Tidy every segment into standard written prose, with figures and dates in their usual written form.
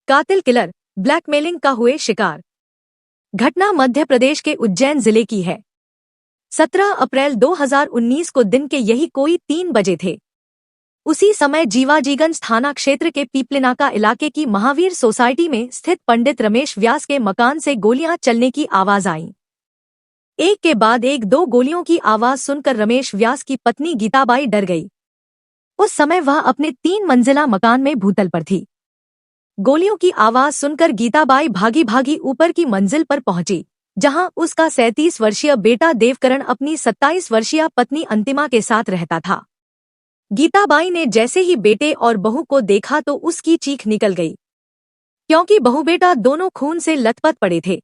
कातिल killer blackmailing का हुए शिकार। घटना मध्य प्रदेश के उज्जैन जिले की है। 17 अप्रैल 2019 को दिन के यही कोई 3 बजे थे। उसी समय जीवाजीगंज थाना क्षेत्र के पीपलिनाका इलाके की महावीर सोसाइटी में स्थित पंडित रमेश व्यास के मकान से गोलियां चलने की आवाज आई। एक के बाद एक 2 गोलियों की आवाज सुनकर रमेश व्यास की पत्नी गीताबाई डर गई। उस समय वह अपने 3 मंजिला मकान में भूतल पर थी। गोलियों की आवाज सुनकर गीताबाई भागी भागी ऊपर की मंजिल पर पहुंची, जहां उसका 37 वर्षीय बेटा देवकरण अपनी 27 वर्षीय पत्नी अंतिमा के साथ रहता था। गीताबाई ने जैसे ही बेटे और बहू को देखा तो उसकी चीख निकल गई, क्योंकि बहू बेटा दोनों खून से लथपथ पड़े थे।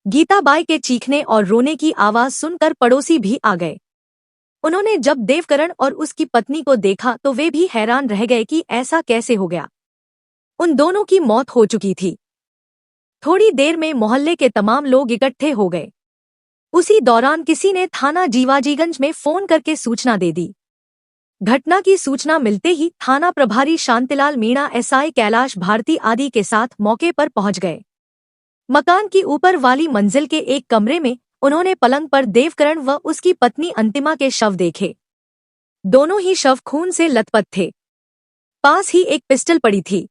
गीताबाई के चीखने और रोने की आवाज सुनकर पड़ोसी भी आ गए। उन्होंने जब देवकरण और उसकी पत्नी को देखा तो वे भी हैरान रह गए कि ऐसा कैसे हो गया। उन दोनों की मौत हो चुकी थी। थोड़ी देर में मोहल्ले के तमाम लोग इकट्ठे हो गए। उसी दौरान किसी ने थाना जीवाजीगंज में फोन करके सूचना दे दी। घटना की सूचना मिलते ही थाना प्रभारी शांतिलाल मीणा, एसआई कैलाश भारती आदि के साथ मौके पर पहुंच गए। मकान की ऊपर वाली मंजिल के एक कमरे में उन्होंने पलंग पर देवकरण व उसकी पत्नी अंतिमा के शव देखे। दोनों ही शव खून से लथपथ थे। पास ही एक पिस्टल पड़ी थी।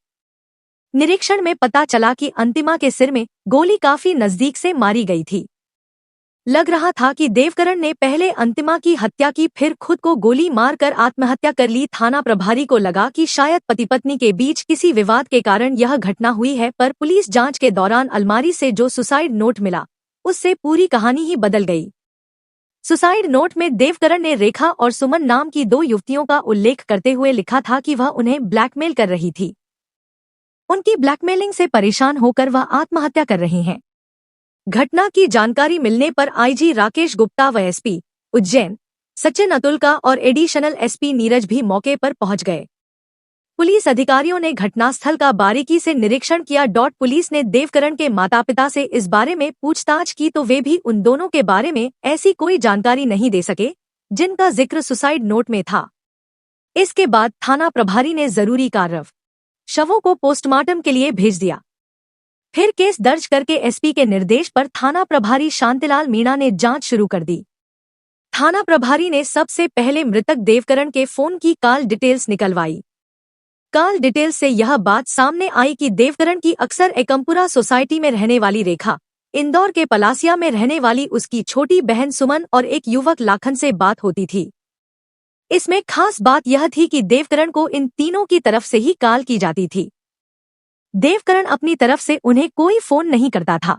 निरीक्षण में पता चला कि अंतिमा के सिर में गोली काफी नजदीक से मारी गई थी। लग रहा था कि देवकरण ने पहले अंतिमा की हत्या की, फिर खुद को गोली मारकर आत्महत्या कर ली। थाना प्रभारी को लगा कि शायद पति पत्नी के बीच किसी विवाद के कारण यह घटना हुई है, पर पुलिस जांच के दौरान अलमारी से जो सुसाइड नोट मिला, उससे पूरी कहानी ही बदल गई। सुसाइड नोट में देवकरण ने रेखा और सुमन नाम की 2 युवतियों का उल्लेख करते हुए लिखा था कि वह उन्हें ब्लैकमेल कर रही थी। उनकी ब्लैकमेलिंग से परेशान होकर वह आत्महत्या कर रही हैं। घटना की जानकारी मिलने पर आईजी राकेश गुप्ता व एसपी उज्जैन सचिन अतुलका और एडिशनल एसपी नीरज भी मौके पर पहुंच गए। पुलिस अधिकारियों ने घटनास्थल का बारीकी से निरीक्षण किया। पुलिस ने देवकरण के माता पिता से इस बारे में पूछताछ की तो वे भी उन दोनों के बारे में ऐसी कोई जानकारी नहीं दे सके जिनका जिक्र सुसाइड नोट में था। इसके बाद थाना प्रभारी ने जरूरी कार्रवाई शवों को पोस्टमार्टम के लिए भेज दिया। फिर केस दर्ज करके एसपी के निर्देश पर थाना प्रभारी शांतिलाल मीणा ने जांच शुरू कर दी। थाना प्रभारी ने सबसे पहले मृतक देवकरण के फोन की कॉल डिटेल्स निकलवाई। कॉल डिटेल्स से यह बात सामने आई कि देवकरण की अक्सर एकमपुरा सोसाइटी में रहने वाली रेखा, इंदौर के पलासिया में रहने वाली उसकी छोटी बहन सुमन और एक युवक लाखन से बात होती थी। इसमें खास बात यह थी कि देवकरण को इन तीनों की तरफ से ही कॉल की जाती थी। देवकरण अपनी तरफ से उन्हें कोई फोन नहीं करता था।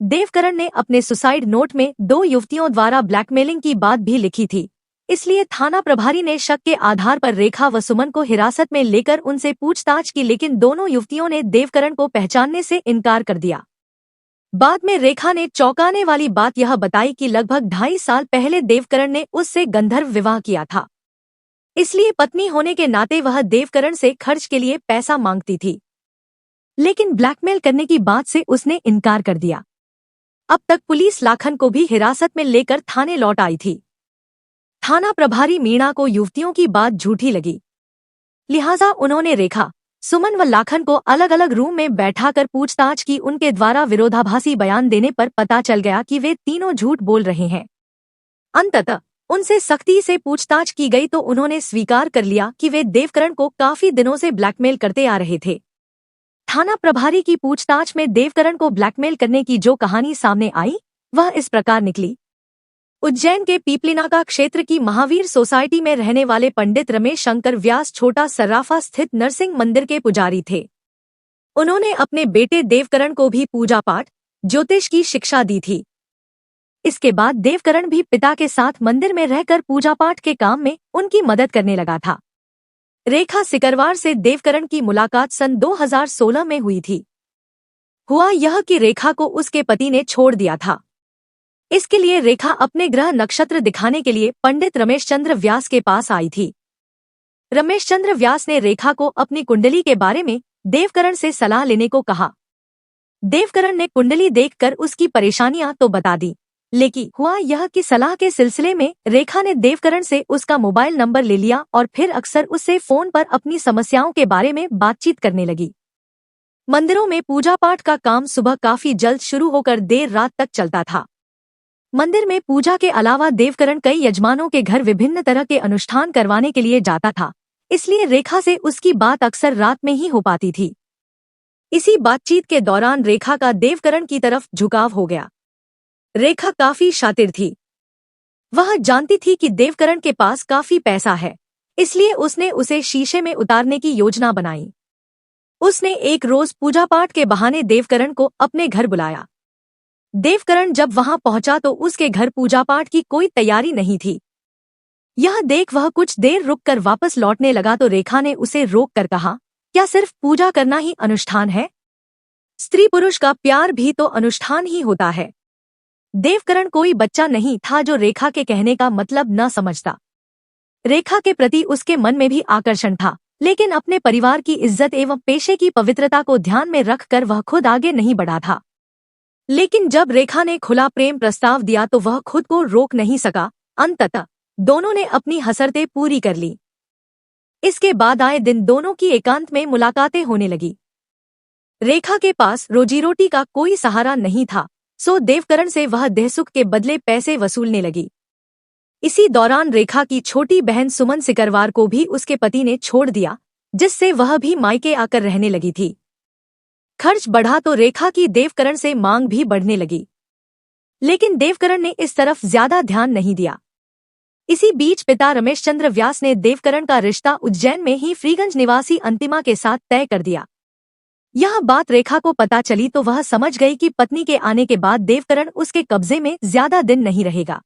देवकरण ने अपने सुसाइड नोट में 2 युवतियों द्वारा ब्लैकमेलिंग की बात भी लिखी थी। इसलिए थाना प्रभारी ने शक के आधार पर रेखा व सुमन को हिरासत में लेकर उनसे पूछताछ की, लेकिन दोनों युवतियों ने देवकरण को पहचानने से इनकार कर दिया। बाद में रेखा ने चौंकाने वाली बात यह बताई कि लगभग 2.5 साल पहले देवकरण ने उससे गंधर्व विवाह किया था। इसलिए पत्नी होने के नाते वह देवकरण से खर्च के लिए पैसा मांगती थी, लेकिन ब्लैकमेल करने की बात से उसने इनकार कर दिया। अब तक पुलिस लाखन को भी हिरासत में लेकर थाने लौट आई थी। थाना प्रभारी मीणा को युवतियों की बात झूठी लगी, लिहाजा उन्होंने रेखा, सुमन व लाखन को अलग अलग रूम में बैठाकर पूछताछ की। उनके द्वारा विरोधाभासी बयान देने पर पता चल गया कि वे तीनों झूठ बोल रहे हैं। अंततः उनसे सख्ती से पूछताछ की गई तो उन्होंने स्वीकार कर लिया कि वे देवकरण को काफी दिनों से ब्लैकमेल करते आ रहे थे। थाना प्रभारी की पूछताछ में देवकरण को ब्लैकमेल करने की जो कहानी सामने आई वह इस प्रकार निकली। उज्जैन के पीपलिनाका क्षेत्र की महावीर सोसाइटी में रहने वाले पंडित रमेश शंकर व्यास छोटा सर्राफा स्थित नरसिंह मंदिर के पुजारी थे। उन्होंने अपने बेटे देवकरण को भी पूजा पाठ, ज्योतिष की शिक्षा दी थी। इसके बाद देवकरण भी पिता के साथ मंदिर में रहकर पूजा पाठ के काम में उनकी मदद करने लगा था। रेखा सिकरवार से देवकरण की मुलाकात सन 2016 में हुई थी। हुआ यह कि रेखा को उसके पति ने छोड़ दिया था। इसके लिए रेखा अपने ग्रह नक्षत्र दिखाने के लिए पंडित रमेश चंद्र व्यास के पास आई थी। रमेश चंद्र व्यास ने रेखा को अपनी कुंडली के बारे में देवकरण से सलाह लेने को कहा। देवकरण ने कुंडली देखकर उसकी परेशानियां तो बता दी, लेकिन हुआ यह कि सलाह के सिलसिले में रेखा ने देवकरण से उसका मोबाइल नंबर ले लिया और फिर अक्सर उससे फोन पर अपनी समस्याओं के बारे में बातचीत करने लगी। मंदिरों में पूजा पाठ का काम सुबह काफी जल्द शुरू होकर देर रात तक चलता था। मंदिर में पूजा के अलावा देवकरण कई यजमानों के घर विभिन्न तरह के अनुष्ठान करवाने के लिए जाता था, इसलिए रेखा से उसकी बात अक्सर रात में ही हो पाती थी। इसी बातचीत के दौरान रेखा का देवकरण की तरफ झुकाव हो गया। रेखा काफी शातिर थी। वह जानती थी कि देवकरण के पास काफी पैसा है, इसलिए उसने उसे शीशे में उतारने की योजना बनाई। उसने एक रोज पूजा पाठ के बहाने देवकरण को अपने घर बुलाया। देवकरण जब वहां पहुंचा तो उसके घर पूजा पाठ की कोई तैयारी नहीं थी। यह देख वह कुछ देर रुककर वापस लौटने लगा तो रेखा ने उसे रोक कर कहा, क्या सिर्फ पूजा करना ही अनुष्ठान है? स्त्री पुरुष का प्यार भी तो अनुष्ठान ही होता है। देवकरण कोई बच्चा नहीं था जो रेखा के कहने का मतलब न समझता। रेखा के प्रति उसके मन में भी आकर्षण था, लेकिन अपने परिवार की इज्जत एवं पेशे की पवित्रता को ध्यान में रखकर वह खुद आगे नहीं बढ़ा था। लेकिन जब रेखा ने खुला प्रेम प्रस्ताव दिया तो वह खुद को रोक नहीं सका। अंततः दोनों ने अपनी हसरतें पूरी कर ली। इसके बाद आए दिन दोनों की एकांत में मुलाकातें होने लगी। रेखा के पास रोजी रोटी का कोई सहारा नहीं था, सो देवकरण से वह देहसुख के बदले पैसे वसूलने लगी। इसी दौरान रेखा की छोटी बहन सुमन सिकरवार को भी उसके पति ने छोड़ दिया, जिससे वह भी मायके आकर रहने लगी थी। खर्च बढ़ा तो रेखा की देवकरण से मांग भी बढ़ने लगी, लेकिन देवकरण ने इस तरफ ज्यादा ध्यान नहीं दिया। इसी बीच पिता रमेश चंद्र व्यास ने देवकरण का रिश्ता उज्जैन में ही फ्रीगंज निवासी अंतिमा के साथ तय कर दिया। यह बात रेखा को पता चली तो वह समझ गई कि पत्नी के आने के बाद देवकरण उसके कब्जे में ज्यादा दिन नहीं रहेगा।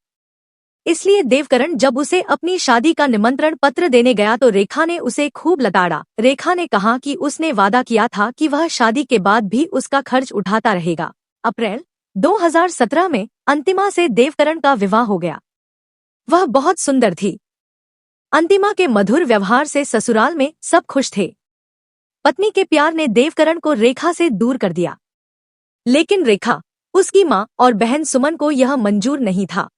इसलिए देवकरण जब उसे अपनी शादी का निमंत्रण पत्र देने गया तो रेखा ने उसे खूब लताड़ा। रेखा ने कहा कि उसने वादा किया था कि वह शादी के बाद भी उसका खर्च उठाता रहेगा। अप्रैल 2017 में अंतिमा से देवकरण का विवाह हो गया। वह बहुत सुंदर थी। अंतिमा के मधुर व्यवहार से ससुराल में सब खुश थे। पत्नी के प्यार ने देवकरण को रेखा से दूर कर दिया, लेकिन रेखा, उसकी मां और बहन सुमन को यह मंजूर नहीं था।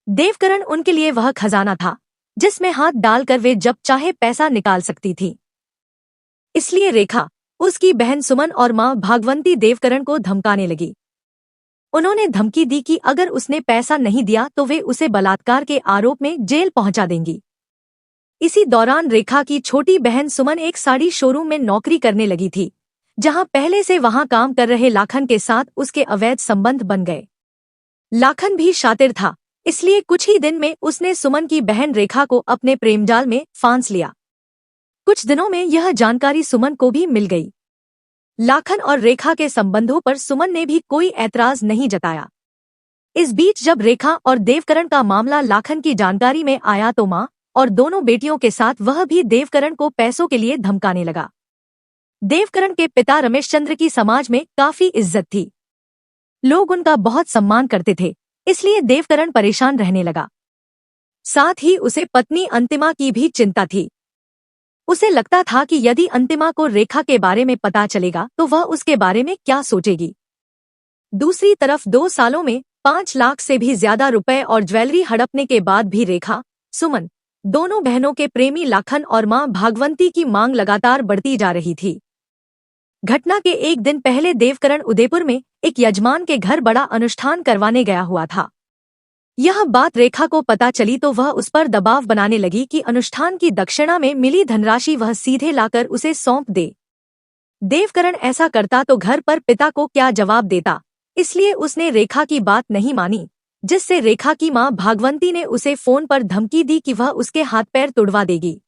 देवकरण उनके लिए वह खजाना था जिसमें हाथ डालकर वे जब चाहे पैसा निकाल सकती थी। इसलिए रेखा, उसकी बहन सुमन और मां भागवंती देवकरण को धमकाने लगी। उन्होंने धमकी दी कि अगर उसने पैसा नहीं दिया तो वे उसे बलात्कार के आरोप में जेल पहुंचा देंगी। इसी दौरान रेखा की छोटी बहन सुमन एक साड़ी शोरूम में नौकरी करने लगी थी, जहां पहले से वहां काम कर रहे लाखन के साथ उसके अवैध संबंध बन गए। लाखन भी शातिर था, इसलिए कुछ ही दिन में उसने सुमन की बहन रेखा को अपने प्रेमजाल में फांस लिया। कुछ दिनों में यह जानकारी सुमन को भी मिल गई। लाखन और रेखा के संबंधों पर सुमन ने भी कोई ऐतराज नहीं जताया। इस बीच जब रेखा और देवकरण का मामला लाखन की जानकारी में आया तो मां और दोनों बेटियों के साथ वह भी देवकरण को पैसों के लिए धमकाने लगा। देवकरण के पिता रमेश चंद्र की समाज में काफी इज्जत थी। लोग उनका बहुत सम्मान करते थे, इसलिए देवकरण परेशान रहने लगा। साथ ही उसे पत्नी अंतिमा की भी चिंता थी। उसे लगता था कि यदि अंतिमा को रेखा के बारे में पता चलेगा तो वह उसके बारे में क्या सोचेगी। दूसरी तरफ 2 सालों में 5 लाख से भी ज्यादा रुपए और ज्वेलरी हड़पने के बाद भी रेखा, सुमन, दोनों बहनों के प्रेमी लाखन और मां भागवंती की मांग लगातार बढ़ती जा रही थी। घटना के एक दिन पहले देवकरण उदयपुर में एक यजमान के घर बड़ा अनुष्ठान करवाने गया हुआ था। यह बात रेखा को पता चली तो वह उस पर दबाव बनाने लगी कि अनुष्ठान की दक्षिणा में मिली धनराशि वह सीधे लाकर उसे सौंप दे। देवकरण ऐसा करता तो घर पर पिता को क्या जवाब देता, इसलिए उसने रेखा की बात नहीं मानी, जिससे रेखा की मां भागवंती ने उसे फोन पर धमकी दी कि वह उसके हाथ पैर तुड़वा देगी।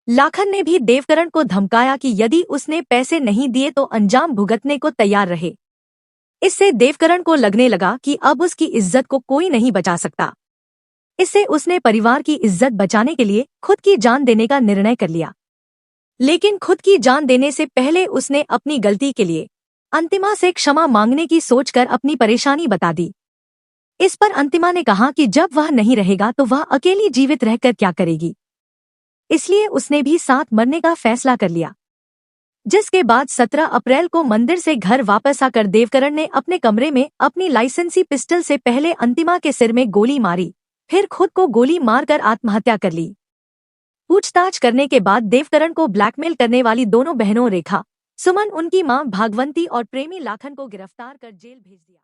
लाखन ने भी देवकरण को धमकाया कि यदि उसने पैसे नहीं दिए तो अंजाम भुगतने को तैयार रहे। इससे देवकरण को लगने लगा कि अब उसकी इज्जत को कोई नहीं बचा सकता। इससे उसने परिवार की इज्जत बचाने के लिए खुद की जान देने का निर्णय कर लिया। लेकिन खुद की जान देने से पहले उसने अपनी गलती के लिए अंतिमा से क्षमा मांगने की सोचकर अपनी परेशानी बता दी। इस पर अंतिमा ने कहा कि जब वह नहीं रहेगा तो वह अकेली जीवित रहकर क्या करेगी, इसलिए उसने भी साथ मरने का फैसला कर लिया। जिसके बाद 17 अप्रैल को मंदिर से घर वापस आकर देवकरण ने अपने कमरे में अपनी लाइसेंसी पिस्टल से पहले अंतिमा के सिर में गोली मारी, फिर खुद को गोली मारकर आत्महत्या कर ली। पूछताछ करने के बाद देवकरण को ब्लैकमेल करने वाली दोनों बहनों रेखा, सुमन, उनकी मां भागवंती और प्रेमी लाखन को गिरफ्तार कर जेल भेज दिया।